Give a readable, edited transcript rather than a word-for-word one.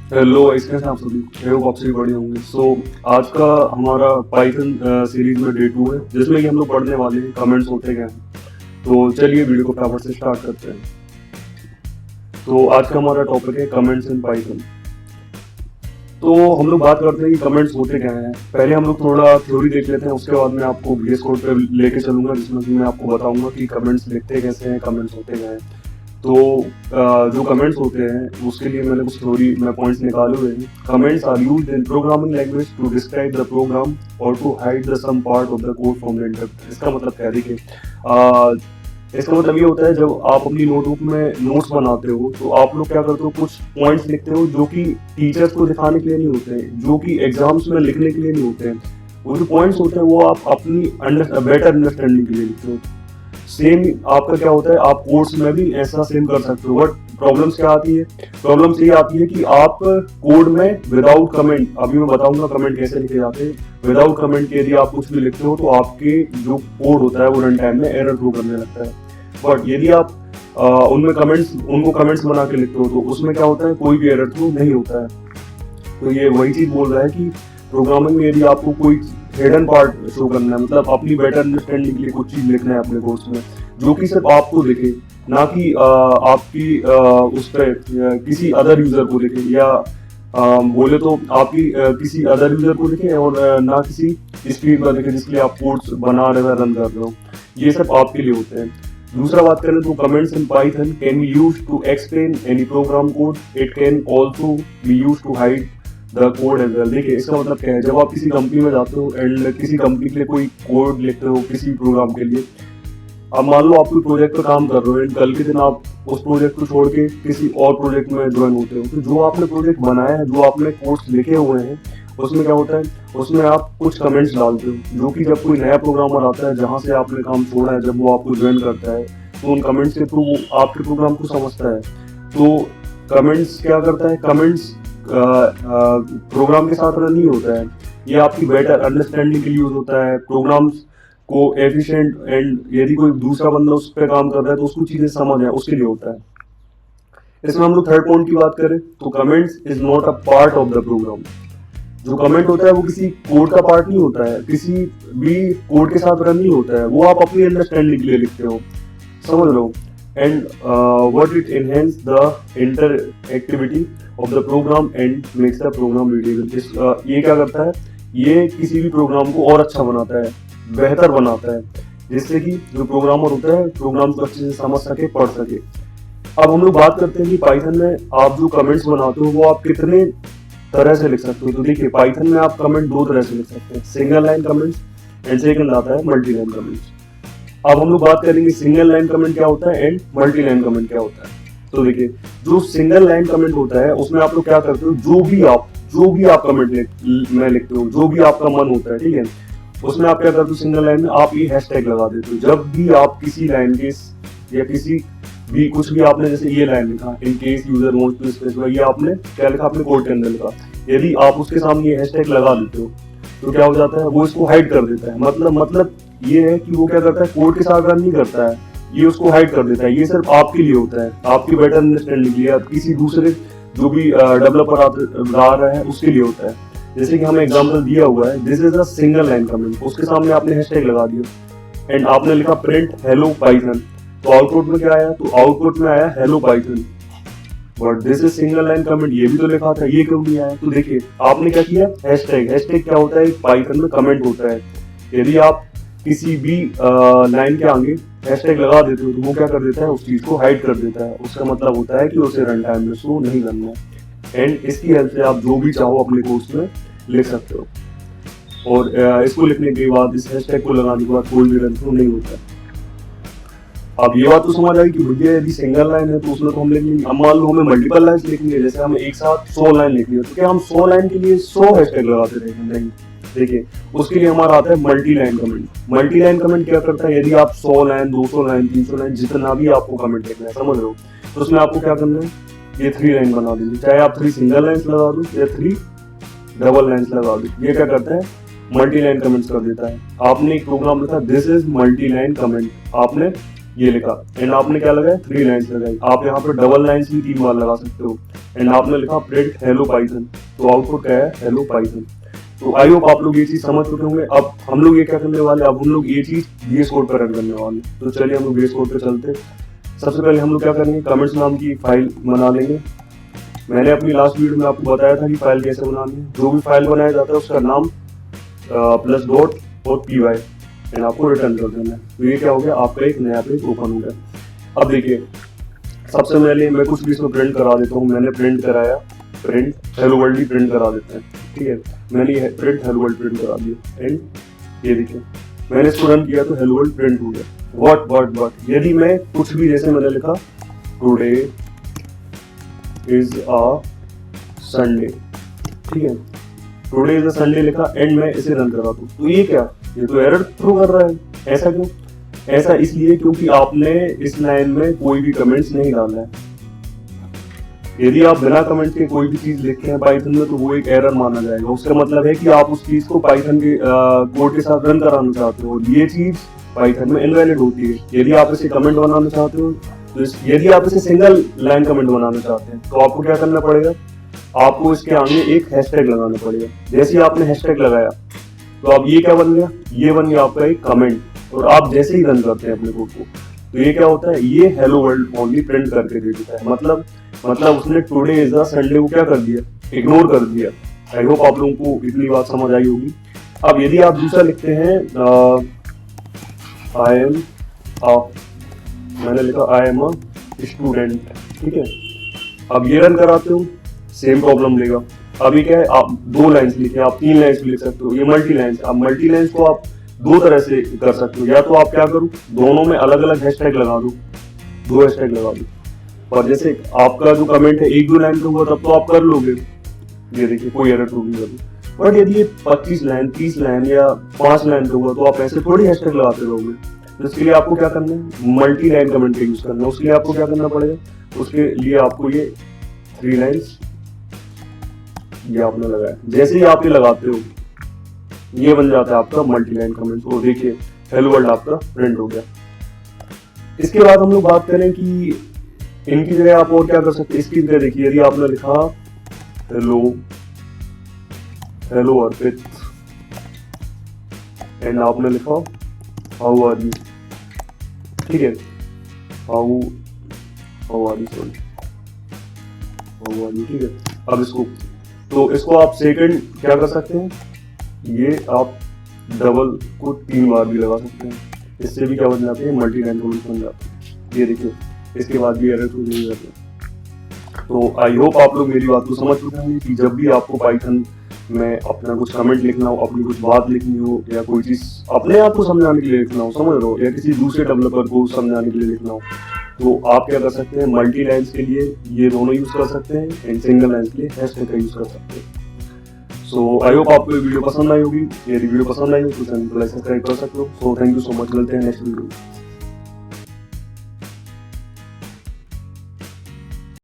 Hello, कैसे हैं आप सभी? आई होप आप सभी बढ़िया होंगे। आज का हमारा पाइथन सीरीज में डे 2 है, जिसमें कि हम लोग पढ़ने वाले हैं कमेंट्स होते क्या हैं। तो चलिए वीडियो को फटाफट से स्टार्ट करते हैं। तो आज का हमारा टॉपिक है कमेंट्स इन पाइथन। तो हम लोग बात करते हैं कि कमेंट्स होते क्या हैं। पहले हम लोग थोड़ा थ्योरी देख लेते हैं, उसके बाद मैं आपको VS कोड पे लेके चलूंगा, जिसमें कि मैं आपको बताऊंगा कि कमेंट्स लिखते कैसे हैं, कमेंट्स होते क्या हैं। तो जो कमेंट्स होते हैं उसके लिए मैंने कुछ थ्योरी में पॉइंट्स निकाले हुए हैं। Comments are used in programming language to describe the program और to hide the some part of the code from the interrupt. इसका मतलब क्या है, देखिए इसका मतलब ये होता है जब आप अपनी नोटबुक में नोट्स बनाते हो तो आप लोग क्या करते हो, कुछ पॉइंट्स लिखते हो जो कि टीचर्स को दिखाने के लिए नहीं होते हैं, जो कि एग्जाम्स में लिखने के लिए नहीं होते हैं। वो जो पॉइंट्स होते हैं वो आप अपनी बेटर अंडरस्टैंडिंग के लिए लिखते हो। सेम आपका क्या होता है, आप कोर्स में भी ऐसा सेम कर सकते हो। बट प्रॉब्लम्स क्या आती है, प्रॉब्लम्स ये आती है कि आप कोड में विदाउट कमेंट, अभी मैं बताऊंगा कमेंट कैसे लिखे जाते हैं, विदाउट कमेंट के यदि आप कुछ भी लिखते हो तो आपके जो कोड होता है वो रन टाइम में एरर थ्रो करने लगता है। बट यदि आप उनको कमेंट्स बना के लिखते हो तो उसमें क्या होता है, कोई भी एरर थ्रो नहीं होता है। तो ये वही चीज बोल रहा है कि प्रोग्रामिंग में यदि आपको कोई हिडन पार्ट शो करना है, मतलब अपनी बेटर अंडरस्टैंडिंग के लिए कुछ चीज लिखना है अपने कोर्स में, जो कि सिर्फ आपको दिखे, ना कि आपकी उस पर किसी अदर यूजर को दिखे, या बोले तो आपकी किसी अदर यूजर को दिखे, और ना किसी स्क्रीन पर दिखे जिसके लिए आप कोड्स बना रहे हो, रन कर रहे हो। ये सब आपके लिए होते हैं। दूसरा बात करें तो comments in Python can be used to explain any program code. It can also be used to hide the code as well. देखिए इसका मतलब क्या है, जब आप किसी कंपनी में जाते हो एंड किसी कंपनी के लिए कोई कोड लिखते हो किसी प्रोग्राम के लिए, अब मान लो आप कोई प्रोजेक्ट पर काम कर रहे हो एंड कल के दिन आप उस प्रोजेक्ट को छोड़ के किसी और प्रोजेक्ट में ज्वाइन होते हो, तो जो आपने प्रोजेक्ट बनाया है, जो आपने कोड्स लिखे हुए हैं, उसमें क्या होता है, उसमें आप कुछ कमेंट्स डालते हो, जो कि जब कोई नया प्रोग्रामर आता है जहां से आपने काम छोड़ा है, जब वो आपको ज्वाइन करता है तो उन कमेंट्स के थ्रू वो आपके प्रोग्राम को समझता है। तो कमेंट्स क्या करता है, कमेंट्स प्रोग्राम के साथ रन नहीं होता है, ये आपकी बेटर अंडरस्टैंडिंग के लिए यूज होता है, प्रोग्राम्स को एफिशिएंट, एंड यदि कोई दूसरा बंदा उस पर काम कर रहा है तो उसको चीजें समझ आए उसके लिए होता है। इसमें हम लोग थर्ड पॉइंट की बात करें तो comments is not a part of the program. जो कमेंट होता है वो किसी कोड का पार्ट नहीं होता है, किसी भी कोड के साथ रन नहीं होता है, वो आप अपनी अंडरस्टैंडिंग के लिए लिखते हो, समझ रहे हो। And what it enhance the interactivity of the program and makes the program readable. ये क्या करता है, ये किसी भी प्रोग्राम को और अच्छा बनाता है, बेहतर बनाता है, जिससे कि जो प्रोग्रामर होता है प्रोग्राम को अच्छे से समझ सके, पढ़ सके। अब हम लोग बात करते हैं कि पाइथन में आप जो कमेंट्स बनाते हो वो आप कितने तरह से लिख सकते हो। तो देखिए पाइथन में आप कमेंट दो तरह से लिख सकते हैं, single line comments and second आता है मल्टी लाइन कमेंट्स। अब हम लोग बात करेंगे सिंगल लाइन कमेंट क्या होता है एंड मल्टी लाइन कमेंट क्या होता है। तो देखिए जो सिंगल लाइन कमेंट होता है उसमें आप लोग क्या करते हो, जो भी आप कमेंट में लिखते हो, जो भी आपका मन होता है, ठीक है, उसमें आप क्या करते हो, सिंगल लाइन में आप ये हैशटैग लगा देते हो। जब भी आप किसी लाइन के या किसी भी कुछ भी आपने, जैसे ये लाइन लिखा in case user wants to specify, ये आपने क्या लिखा, अपने कोड के अंदर लिखा, यदि आप उसके सामने ये हैशटैग लगा देते हो तो क्या हो जाता है, वो इसको हाइड कर देता है। मतलब ये है कि वो क्या करता है, कोड के साथ रन नहीं करता है, ये उसको हाइड कर देता है। ये सिर्फ आपके लिए होता है, आपकी बेटर अंडरस्टैंडिंग के लिए, किसी दूसरे जो भी डेवलपर आ रहा है उसके लिए होता है। जैसे कि हमें एग्जांपल दिया हुआ है, this is a single line comment, उसके सामने आपने हैशटैग लगा दिया एंड आपने लिखा प्रिंट हेलो पाइथन, तो आउटपुट में क्या आया, तो आउटपुट में आया hello Python. But this is single line comment, ये भी तो लिखा था, ये क्यों नहीं आया। तो देखिए आपने क्या किया, हैशटैग क्या होता है, पाइथन में कमेंट होता है। यदि आप किसी भी लाइन के आगे हैशटैग लगा देते हो तो वो क्या कर देता है, उस चीज को हाइड कर देता है। उसका मतलब होता है कि उसे रन टाइम में शो नहीं करना है। एंड इसकी हेल्प से आप जो भी चाहो अपने कोर्स में लिख सकते हो। और इसको लिखने के बाद, इस हैशटैग को लगाने के बाद कोई भी रन थ्रू नहीं होता है। अब ये बात तो समझ आई कि भैया यदि सिंगल लाइन है तो उसमें तो हम लिखेंगे, अब मान लो हमें मल्टीपल लाइन लिखनी है, जैसे हमें एक साथ 100 लाइन लिखनी है, तो क्या हम 100 लाइन के लिए 100 हैशटैग लगाते रहेंगे, नहीं। देखिए उसके लिए हमारा आता है multi line comment. Multi line comment क्या करता है, यदि आप 100 लाइन 200 लाइन 300 लाइन जितना भी आपको कमेंट लिखना है, समझ रहे हो, तो उसमें आपको क्या करना है, ये 3 लाइन बना दीजिए, चाहे आप 3 सिंगल लाइन्स लगा दो या 3 डबल लाइन्स लगा दो। ये क्या करता है, मल्टी लाइन कमेंट्स कर देता है। आपने एक प्रोग्राम लिखा this is multi line comment, आपने ये लिखा एंड आपने क्या लगाया, 3 लाइन्स लगाई। आप यहाँ पे डबल लाइन्स भी 3 बार लगा सकते हो एंड आपने लिखा प्रिंट हेलो पाइथन, तो आउटपुट क्या है, हेलो पाइथन। तो आई होप आप लोग ये चीज समझ चुके होंगे। अब हम लोग ये क्या करने वाले, अब हम लोग ये चीज VS कोड पर रन करने वाले। तो चलिए हम लोग VS कोड पे चलते। सबसे पहले हम लोग क्या करेंगे, कमेंट्स नाम की फाइल बना लेंगे। मैंने अपनी लास्ट वीडियो में आपको बताया था कि फाइल कैसे बनानी है। जो भी फाइल बनाया जाता है उसका नाम प्लस डॉट और py एंड आपको रिटर्न कर देना है। तो ये क्या हो गया, आपका एक नया पेज ओपन हो गया। अब देखिए सबसे पहले मैं कुछ भी इसमें प्रिंट करा देता हूँ। मैंने प्रिंट कराया, प्रिंट हेलो वर्ल्ड ही प्रिंट करा देते हैं, ठीक है। मैंने प्रिंट हेलो वर्ल्ड प्रिंट करा दिया एंड ये देखिए मैंने इसको रन किया तो हेलो वर्ल्ड प्रिंट हो गया। बट यदि मैं कुछ भी, जैसे मैंने लिखा टुडे इज अ संडे, ठीक है, टुडे इज अ संडे लिखा एंड मैं इसे रन करा दूं, तो ये क्या, ये तो एरर थ्रो कर रहा है। ऐसा क्यों? ऐसा इसलिए क्योंकि आपने इस लाइन में कोई भी कमेंट्स नहीं डाला है। यदि आप बिना कमेंट के कोई भी चीज लिखते हैं पाइथन में तो वो एक एरर माना जाएगा। उसका मतलब है कि आप उस चीज को पाइथन के कोड के साथ रन कराना चाहते हो, ये चीज पाइथन में इनवैलिड होती है। यदि आप इसे कमेंट बनाना चाहते हो, तो यदि आप इसे सिंगल लाइन कमेंट बनाना चाहते हैं तो आपको क्या करना पड़ेगा, आपको इसके आगे एक हैशटैग लगाना पड़ेगा। जैसे ही आपने हैशटैग लगाया तो अब ये क्या बन गया, ये बन गया आपका एक कमेंट। और आप जैसे ही रन करते हैं अपने कोड को तो ये क्या होता है, ये हेलो वर्ल्ड ओनली प्रिंट करके दे देता है। मतलब उसने टुडे इज द संडे को क्या कर दिया, इग्नोर कर दिया। आई होप आप लोगों को इतनी बात समझ आई होगी। अब यदि आप दूसरा लिखते हैं आई एम मैंने लिखा आई एम अ स्टूडेंट, ठीक है। अब ये रन कराते हो, सेम प्रॉब्लम लेगा। अभी क्या है, आप 2 लाइन्स लिखे, आप 3 लाइन्स भी लिख सकते हो। ये मल्टी लाइन्स, अब मल्टी लाइन्स को आप 2 तरह से कर सकते हो। या तो आप क्या करो, दोनों में अलग अलग हैशटैग लगा दो, 2 हैशटैग लगा दो। और जैसे आपका जो कमेंट है 1-2 लाइन का हुआ तब तो आप कर लोगे, ये देखिए कोई एरर प्रूव नहीं कर। बट यदि ये 25 लाइन 30 लाइन या 5 लाइन का हुआ तो आप ऐसे थोड़ी हैशटैग लगाते रहोगे। तो इसके लिए आपको क्या करना है, मल्टी लाइन कमेंट का यूज करना है। उसके लिए आपको क्या करना पड़ेगा, उसके लिए आपको ये 3 लाइन्स ये आपने लगाया। जैसे ही आप ये लगाते हो ये बन जाता है आपका मल्टी लाइन कमेंट। और देखिए हेलो वर्ल्ड आपका प्रिंट हो गया। इसके बाद हम लोग बात करें कि इनकी जगह आप और क्या कर सकते हैं। इसकी जगह देखिए यदि आपने लिखा हेलो अर्पित एंड आपने लिखा हाउ आर यू, ठीक है, हाउ आर यू, ठीक है। अब इसको आप सेकंड क्या कर सकते हैं, ये आप डबल को 3 बार भी लगा सकते हैं। इससे भी क्या बन जाते हैं, मल्टी लाइन कमेंट बन जाते हैं। ये देखिए इसके बाद भी एरर तो नहीं करते। तो आई होप आप लोग मेरी बात को समझ चुके होंगे कि जब भी आपको पाइथन में अपना कुछ कमेंट लिखना हो, अपनी कुछ बात लिखनी हो, या कोई चीज अपने आप को समझाने के लिए लिखना हो, समझ लो, या किसी दूसरे डेवलपर को समझाने के लिए लिखना हो, तो आप क्या कर सकते हैं, मल्टी लाइन्स के लिए ये दोनों यूज कर सकते हैं एंड सिंगल लाइन्स के लिए हैशटैग का यूज कर सकते हैं। सो आई होप आपको ये वीडियो पसंद आई होगी। यदि वीडियो पसंद आई हो तो चैनल को लाइक सब्सक्राइब कर सकते हो। So thank you so much, मिलते हैं नेक्स्ट वीडियो।